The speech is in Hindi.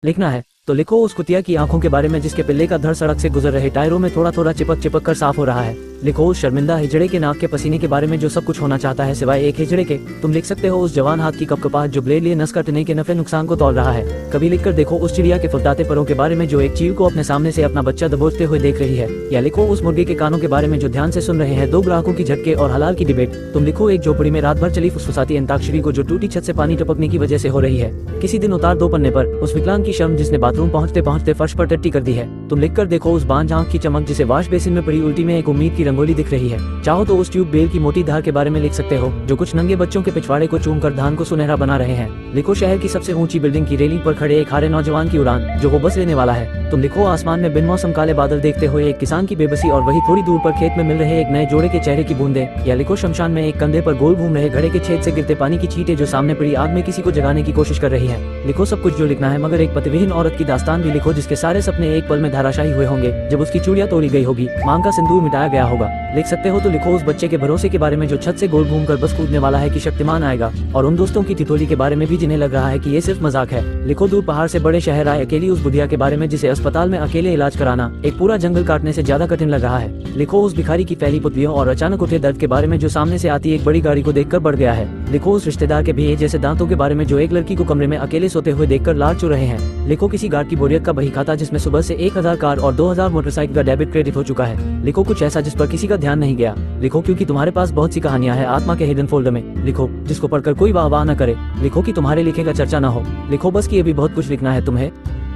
लिखना है तो लिखो उस कुतिया की आंखों के बारे में जिसके पिल्ले का धड़ सड़क से गुजर रहे टायरों में थोड़ा थोड़ा चिपक चिपक कर साफ हो रहा है। लिखो उस शर्मिंदा हिजड़े के नाक के पसीने के बारे में जो सब कुछ होना चाहता है सिवाय एक हिजड़े के। तुम लिख सकते हो उस जवान हाथ की कपकपाहट जो ब्लेड लिए नस काटने के नफे नुकसान को तौल रहा है। कभी लिखकर देखो उस चिड़िया के फुलताते परों के बारे में जो एक चील को अपने सामने से अपना बच्चा दबोचते हुए देख रही है। या लिखो उस मुर्गे के कानों के बारे में जो ध्यान से सुन रहे हैं दो ग्राहकों की झटके और हलाल की डिबेट। तुम लिखो एक झोपड़ी में रात भर चली फुसफुसाती अंताक्षरी को जो टूटी छत से पानी टपकने की वजह से हो रही है। किसी दिन उतार दो पन्ने पर उस विकलांग की शर्म जिसने बाथरूम पहुंचते पहुंचते फर्श पर टट्टी कर दी है। तुम लिखकर देखो उस बांझ आंख की चमक जिसे वाश बेसिन में पड़ी उल्टी में एक उम्मीद की रंगोली दिख रही है। चाहो तो उस ट्यूब बेल की मोटी धार के बारे में लिख सकते हो जो कुछ नंगे बच्चों के पिछवाड़े को चूमकर धान को सुनहरा बना रहे हैं। लिखो शहर की सबसे ऊंची बिल्डिंग की रेलिंग पर खड़े एक हारे नौजवान की उड़ान जो वो बस लेने वाला है। तुम लिखो आसमान में बिन मौसम काले बादल देखते हुए एक किसान की बेबसी और वही थोड़ी दूर पर खेत में मिल रहे एक नए जोड़े के चेहरे की बूंदें। या लिखो शमशान में एक कंधे पर गोल घूम रहे घड़े के छेद से गिरते पानी की छींटे जो सामने पड़ी आग में किसी को जगाने की कोशिश कर रही है। लिखो सब कुछ जो लिखना है मगर एक पतिविहीन औरत की दास्तान भी लिखो जिसके सारे सपने एक पल में धाराशाही हुए होंगे जब उसकी चूड़ियां तोड़ी गई होगी, मांग का सिंदूर मिटाया गया होगा। लिख सकते हो तो लिखो उस बच्चे के भरोसे के बारे में जो छत से गोल घूमकर बस कूदने वाला है कि शक्तिमान आएगा, और उन दोस्तों की ठिठोली के बारे में भी जिन्हें लग रहा है कि ये सिर्फ मजाक है। लिखो दूर पहाड़ से बड़े शहर आए अकेली उस बुढ़िया के बारे में जिसे अस्पताल में अकेले इलाज कराना एक पूरा जंगल काटने से ज्यादा कठिन लग रहा है। लिखो उस भिखारी की फैली पुतलियों और अचानक उठे दर्द के बारे में जो सामने से आती एक बड़ी गाड़ी को देखकर बढ़ गया है। लिखो उस रिश्तेदार के भी जैसे दांतों के बारे में जो एक लड़की को कमरे में अकेले सोते हुए देखकर लार चु रहे हैं। लिखो किसी गार्ड की बोरियत का बही खाता जिसमें सुबह से 1000 कार और 2000 मोटरसाइकिल का डेबिट क्रेडिट हो चुका है। लिखो कुछ ऐसा जिस पर किसी का ध्यान नहीं गया। लिखो क्योंकि तुम्हारे पास बहुत सी कहानियां हैं आत्मा के हिडन फोल्डर में। लिखो जिसको पढ़कर कोई वाह वाह न करे। लिखो कि तुम्हारे लिखे का चर्चा न हो। लिखो बस कि ये भी बहुत कुछ लिखना है तुम्हें।